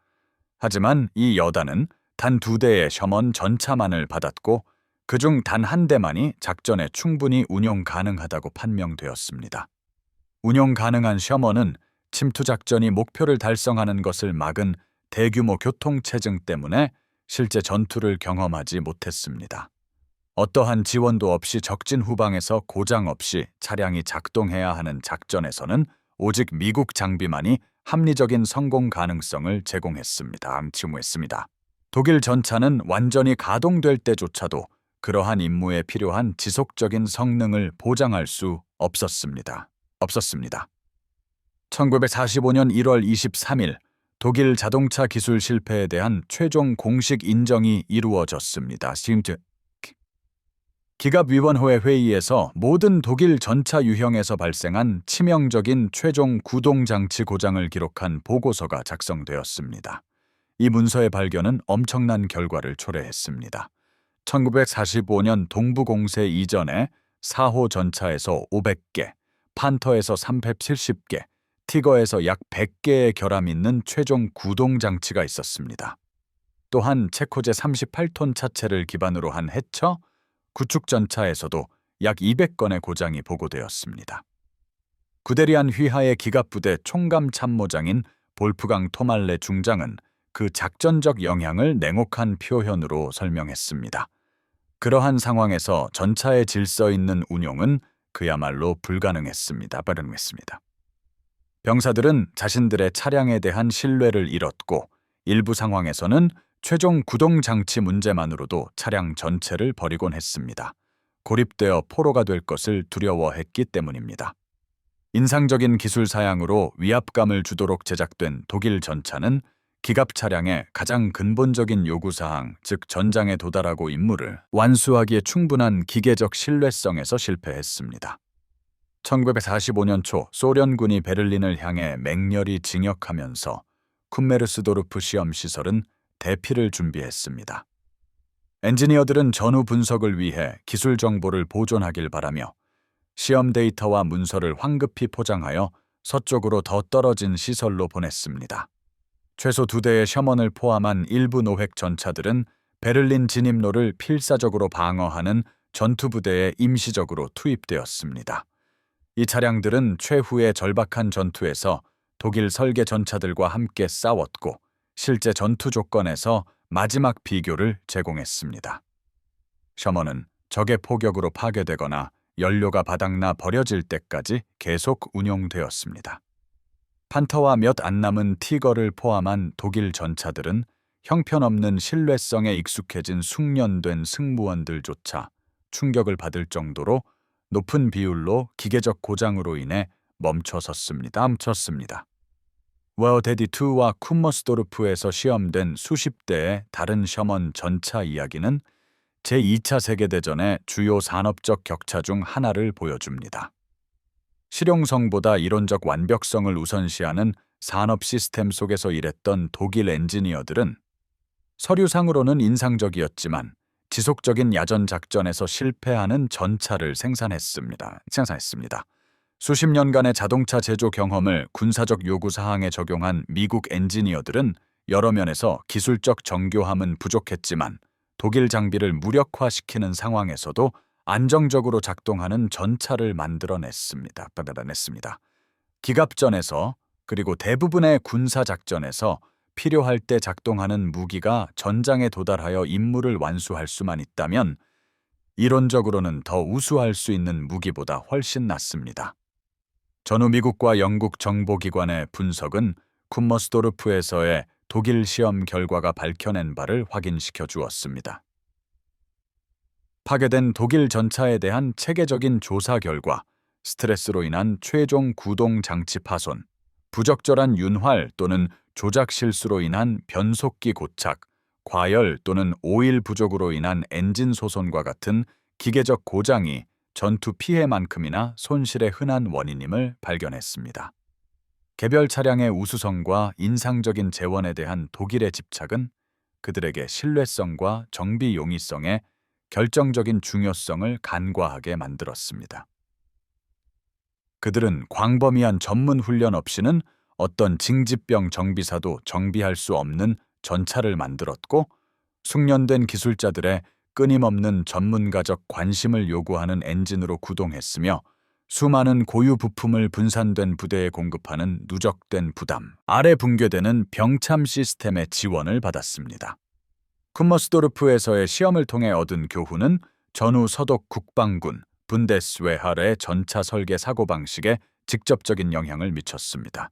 하지만 이 여단은 단 2대의 셔먼 전차만을 받았고 그중 단 한 대만이 작전에 충분히 운용 가능하다고 판명되었습니다. 운용 가능한 셔먼은 침투 작전이 목표를 달성하는 것을 막은 대규모 교통체증 때문에 실제 전투를 경험하지 못했습니다. 어떠한 지원도 없이 적진 후방에서 고장 없이 차량이 작동해야 하는 작전에서는 오직 미국 장비만이 합리적인 성공 가능성을 제공했습니다. 독일 전차는 완전히 가동될 때조차도 그러한 임무에 필요한 지속적인 성능을 보장할 수 없었습니다. 1945년 1월 23일 독일 자동차 기술 실패에 대한 최종 공식 인정이 이루어졌습니다. 기갑위원회 회의에서 모든 독일 전차 유형에서 발생한 치명적인 최종 구동장치 고장을 기록한 보고서가 작성되었습니다. 이 문서의 발견은 엄청난 결과를 초래했습니다. 1945년 동부공세 이전에 4호 전차에서 500개, 판터에서 370개, 티거에서 약 100개의 결함 있는 최종 구동장치가 있었습니다. 또한 체코제 38톤 차체를 기반으로 한 해처, 구축전차에서도 약 200건의 고장이 보고되었습니다. 구데리안 휘하의 기갑부대 총감 참모장인 볼프강 토말레 중장은 그 작전적 영향을 냉혹한 표현으로 설명했습니다. 그러한 상황에서 전차의 질서 있는 운용은 그야말로 불가능했습니다. 병사들은 자신들의 차량에 대한 신뢰를 잃었고 일부 상황에서는 최종 구동 장치 문제만으로도 차량 전체를 버리곤 했습니다. 고립되어 포로가 될 것을 두려워했기 때문입니다. 인상적인 기술 사양으로 위압감을 주도록 제작된 독일 전차는 기갑 차량의 가장 근본적인 요구사항, 즉 전장에 도달하고 임무를 완수하기에 충분한 기계적 신뢰성에서 실패했습니다. 1945년 초 소련군이 베를린을 향해 맹렬히 진격하면서 쿰메르스도르프 시험시설은 대피를 준비했습니다. 엔지니어들은 전후 분석을 위해 기술 정보를 보존하길 바라며 시험 데이터와 문서를 황급히 포장하여 서쪽으로 더 떨어진 시설로 보냈습니다. 최소 2대의 셔먼을 포함한 일부 노획 전차들은 베를린 진입로를 필사적으로 방어하는 전투부대에 임시적으로 투입되었습니다. 이 차량들은 최후의 절박한 전투에서 독일 설계 전차들과 함께 싸웠고 실제 전투 조건에서 마지막 비교를 제공했습니다. 셔먼은 적의 포격으로 파괴되거나 연료가 바닥나 버려질 때까지 계속 운용되었습니다. 판터와 몇 안 남은 티거를 포함한 독일 전차들은 형편없는 신뢰성에 익숙해진 숙련된 승무원들조차 충격을 받을 정도로 높은 비율로 기계적 고장으로 인해 멈춰섰습니다. 워데디2와 쿰머스도르프에서 시험된 수십 대의 다른 셔먼 전차 이야기는 제2차 세계대전의 주요 산업적 격차 중 하나를 보여줍니다. 실용성보다 이론적 완벽성을 우선시하는 산업 시스템 속에서 일했던 독일 엔지니어들은 서류상으로는 인상적이었지만 지속적인 야전 작전에서 실패하는 전차를 생산했습니다. 수십 년간의 자동차 제조 경험을 군사적 요구 사항에 적용한 미국 엔지니어들은 여러 면에서 기술적 정교함은 부족했지만 독일 장비를 무력화시키는 상황에서도 안정적으로 작동하는 전차를 만들어냈습니다. 기갑전에서 그리고 대부분의 군사작전에서 필요할 때 작동하는 무기가 전장에 도달하여 임무를 완수할 수만 있다면 이론적으로는 더 우수할 수 있는 무기보다 훨씬 낫습니다. 전후 미국과 영국 정보기관의 분석은 쿰머스도르프에서의 독일 시험 결과가 밝혀낸 바를 확인시켜 주었습니다. 파괴된 독일 전차에 대한 체계적인 조사 결과 스트레스로 인한 최종 구동 장치 파손, 부적절한 윤활 또는 조작 실수로 인한 변속기 고착, 과열 또는 오일 부족으로 인한 엔진 소손과 같은 기계적 고장이 전투 피해만큼이나 손실의 흔한 원인임을 발견했습니다. 개별 차량의 우수성과 인상적인 재원에 대한 독일의 집착은 그들에게 신뢰성과 정비 용이성에 결정적인 중요성을 간과하게 만들었습니다. 그들은 광범위한 전문 훈련 없이는 어떤 징집병 정비사도 정비할 수 없는 전차를 만들었고 숙련된 기술자들의 끊임없는 전문가적 관심을 요구하는 엔진으로 구동했으며 수많은 고유 부품을 분산된 부대에 공급하는 누적된 부담 아래 붕괴되는 병참 시스템의 지원을 받았습니다. 쿰머스도르프에서의 시험을 통해 얻은 교훈은 전후 서독 국방군 분데스웨하르의 전차 설계 사고방식에 직접적인 영향을 미쳤습니다.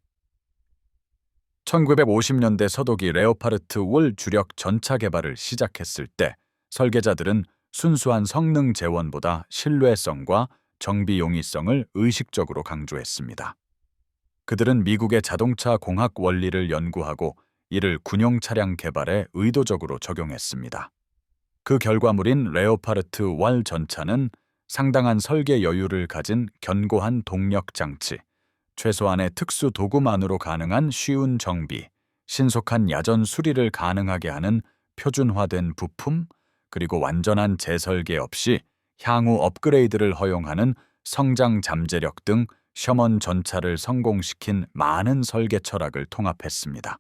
1950년대 서독이 레오파르트 올 주력 전차 개발을 시작했을 때 설계자들은 순수한 성능 재원보다 신뢰성과 정비 용이성을 의식적으로 강조했습니다. 그들은 미국의 자동차 공학 원리를 연구하고 이를 군용 차량 개발에 의도적으로 적용했습니다. 그 결과물인 레오파르트 왈 전차는 상당한 설계 여유를 가진 견고한 동력 장치, 최소한의 특수 도구만으로 가능한 쉬운 정비, 신속한 야전 수리를 가능하게 하는 표준화된 부품, 그리고 완전한 재설계 없이 향후 업그레이드를 허용하는 성장 잠재력 등 셔먼 전차를 성공시킨 많은 설계 철학을 통합했습니다.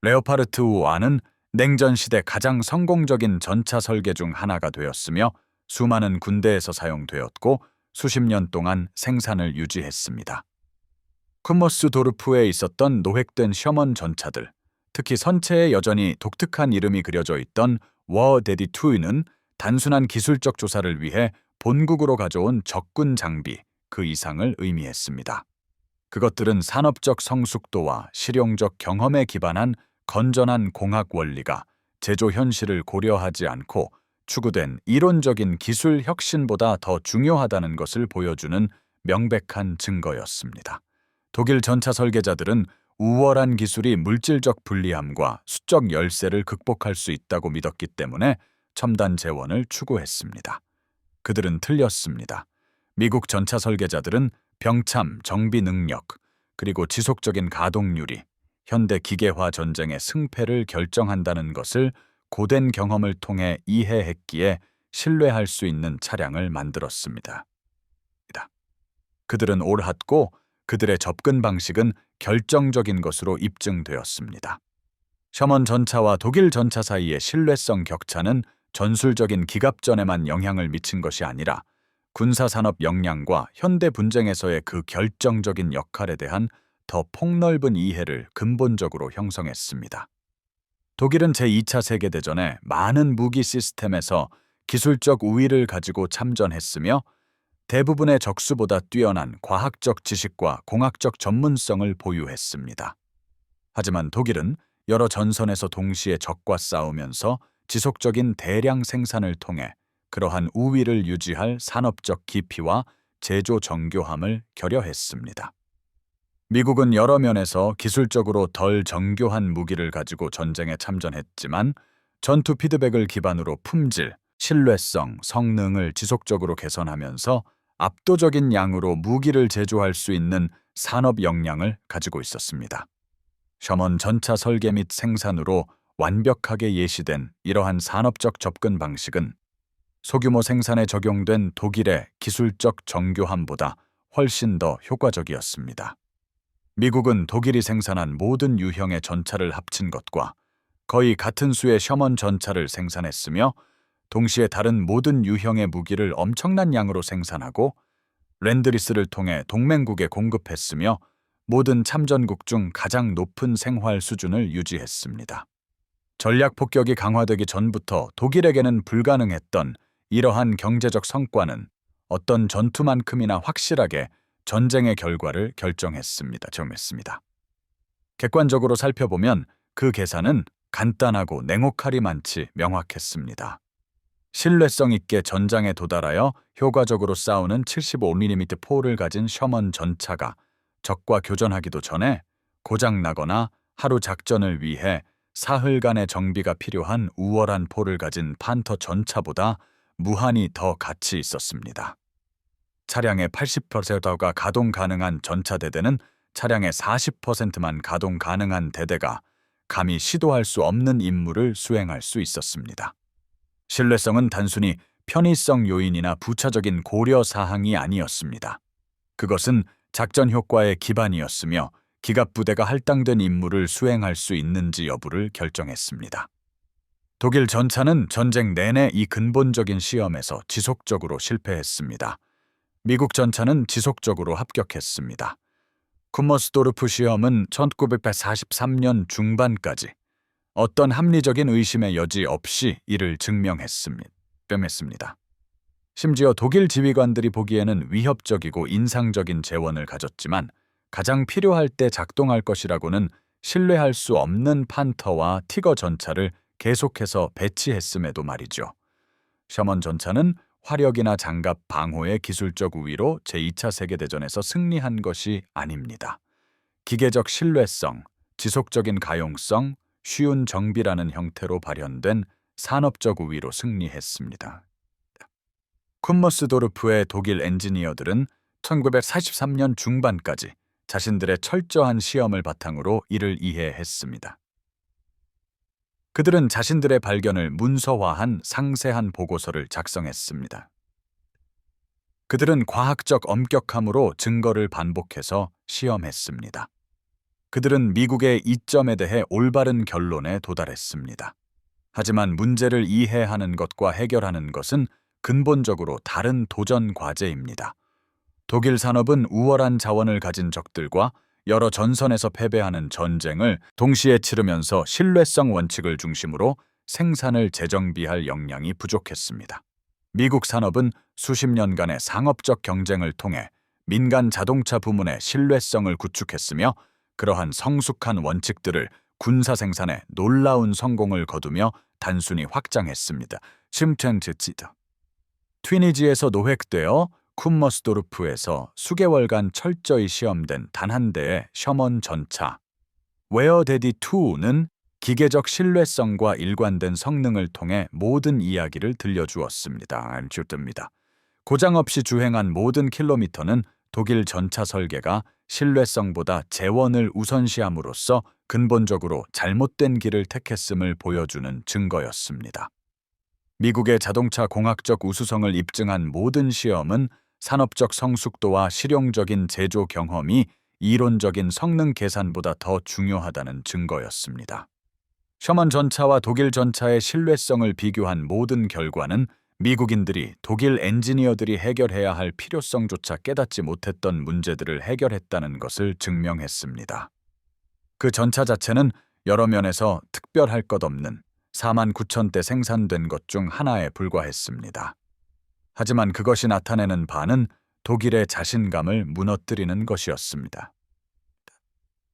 레오파르트 5는 냉전 시대 가장 성공적인 전차 설계 중 하나가 되었으며 수많은 군대에서 사용되었고 수십 년 동안 생산을 유지했습니다. 쿤머스도르프에 있었던 노획된 셔먼 전차들, 특히 선체에 여전히 독특한 이름이 그려져 있던 워데디2는 단순한 기술적 조사를 위해 본국으로 가져온 적군 장비 그 이상을 의미했습니다. 그것들은 산업적 성숙도와 실용적 경험에 기반한 건전한 공학 원리가 제조 현실을 고려하지 않고 추구된 이론적인 기술 혁신보다 더 중요하다는 것을 보여주는 명백한 증거였습니다. 독일 전차 설계자들은 우월한 기술이 물질적 불리함과 수적 열세를 극복할 수 있다고 믿었기 때문에 첨단 재원을 추구했습니다. 그들은 틀렸습니다. 미국 전차 설계자들은 병참, 정비 능력, 그리고 지속적인 가동률이 현대 기계화 전쟁의 승패를 결정한다는 것을 고된 경험을 통해 이해했기에 신뢰할 수 있는 차량을 만들었습니다. 그들은 옳았고 그들의 접근 방식은 결정적인 것으로 입증되었습니다. 셔먼 전차와 독일 전차 사이의 신뢰성 격차는 전술적인 기갑전에만 영향을 미친 것이 아니라 군사산업 역량과 현대 분쟁에서의 그 결정적인 역할에 대한 더 폭넓은 이해를 근본적으로 형성했습니다. 독일은 제2차 세계대전에 많은 무기 시스템에서 기술적 우위를 가지고 참전했으며 대부분의 적수보다 뛰어난 과학적 지식과 공학적 전문성을 보유했습니다. 하지만 독일은 여러 전선에서 동시에 적과 싸우면서 지속적인 대량 생산을 통해 그러한 우위를 유지할 산업적 깊이와 제조 정교함을 결여했습니다. 미국은 여러 면에서 기술적으로 덜 정교한 무기를 가지고 전쟁에 참전했지만 전투 피드백을 기반으로 품질, 신뢰성, 성능을 지속적으로 개선하면서 압도적인 양으로 무기를 제조할 수 있는 산업 역량을 가지고 있었습니다. 셔먼 전차 설계 및 생산으로 완벽하게 예시된 이러한 산업적 접근 방식은 소규모 생산에 적용된 독일의 기술적 정교함보다 훨씬 더 효과적이었습니다. 미국은 독일이 생산한 모든 유형의 전차를 합친 것과 거의 같은 수의 셔먼 전차를 생산했으며 동시에 다른 모든 유형의 무기를 엄청난 양으로 생산하고 렌드리스를 통해 동맹국에 공급했으며 모든 참전국 중 가장 높은 생활 수준을 유지했습니다. 전략 폭격이 강화되기 전부터 독일에게는 불가능했던 이러한 경제적 성과는 어떤 전투만큼이나 확실하게 전쟁의 결과를 결정했습니다. 객관적으로 살펴보면 그 계산은 간단하고 냉혹하리만치 명확했습니다. 신뢰성 있게 전장에 도달하여 효과적으로 싸우는 75mm 포를 가진 셔먼 전차가 적과 교전하기도 전에 고장나거나 하루 작전을 위해 사흘간의 정비가 필요한 우월한 포를 가진 판터 전차보다 무한히 더 가치 있었습니다. 차량의 80%가 가동 가능한 전차 대대는 차량의 40%만 가동 가능한 대대가 감히 시도할 수 없는 임무를 수행할 수 있었습니다. 신뢰성은 단순히 편의성 요인이나 부차적인 고려 사항이 아니었습니다. 그것은 작전 효과의 기반이었으며 기갑부대가 할당된 임무를 수행할 수 있는지 여부를 결정했습니다. 독일 전차는 전쟁 내내 이 근본적인 시험에서 지속적으로 실패했습니다. 미국 전차는 지속적으로 합격했습니다. 쿤머스도르프 시험은 1943년 중반까지 어떤 합리적인 의심의 여지 없이 이를 증명했습니다. 심지어 독일 지휘관들이 보기에는 위협적이고 인상적인 재원을 가졌지만 가장 필요할 때 작동할 것이라고는 신뢰할 수 없는 판터와 티거 전차를 계속해서 배치했음에도 말이죠. 셔먼 전차는 화력이나 장갑 방호의 기술적 우위로 제2차 세계대전에서 승리한 것이 아닙니다. 기계적 신뢰성, 지속적인 가용성, 쉬운 정비라는 형태로 발현된 산업적 우위로 승리했습니다. 쿤머스도르프의 독일 엔지니어들은 1943년 중반까지 자신들의 철저한 시험을 바탕으로 이를 이해했습니다. 그들은 자신들의 발견을 문서화한 상세한 보고서를 작성했습니다. 그들은 과학적 엄격함으로 증거를 반복해서 시험했습니다. 그들은 미국의 이점에 대해 올바른 결론에 도달했습니다. 하지만 문제를 이해하는 것과 해결하는 것은 근본적으로 다른 도전 과제입니다. 독일 산업은 우월한 자원을 가진 적들과 여러 전선에서 패배하는 전쟁을 동시에 치르면서 신뢰성 원칙을 중심으로 생산을 재정비할 역량이 부족했습니다. 미국 산업은 수십 년간의 상업적 경쟁을 통해 민간 자동차 부문의 신뢰성을 구축했으며 그러한 성숙한 원칙들을 군사 생산에 놀라운 성공을 거두며 단순히 확장했습니다. 튀니지에서 노획되어 쿤머스도르프에서 수개월간 철저히 시험된 단 한 대의 셔먼 전차 웨어데디2는 기계적 신뢰성과 일관된 성능을 통해 모든 이야기를 들려주었습니다. 고장 없이 주행한 모든 킬로미터는 독일 전차 설계가 신뢰성보다 재원을 우선시함으로써 근본적으로 잘못된 길을 택했음을 보여주는 증거였습니다. 미국의 자동차 공학적 우수성을 입증한 모든 시험은 산업적 성숙도와 실용적인 제조 경험이 이론적인 성능 계산보다 더 중요하다는 증거였습니다. 셔먼 전차와 독일 전차의 신뢰성을 비교한 모든 결과는 미국인들이 독일 엔지니어들이 해결해야 할 필요성조차 깨닫지 못했던 문제들을 해결했다는 것을 증명했습니다. 그 전차 자체는 여러 면에서 특별할 것 없는 49,000대 생산된 것 중 하나에 불과했습니다. 하지만 그것이 나타내는 바는 독일의 자신감을 무너뜨리는 것이었습니다.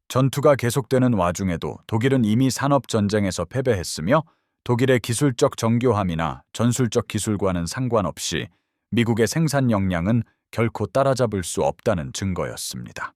전투가 계속되는 와중에도 독일은 이미 산업전쟁에서 패배했으며 독일의 기술적 정교함이나 전술적 기술과는 상관없이 미국의 생산 역량은 결코 따라잡을 수 없다는 증거였습니다.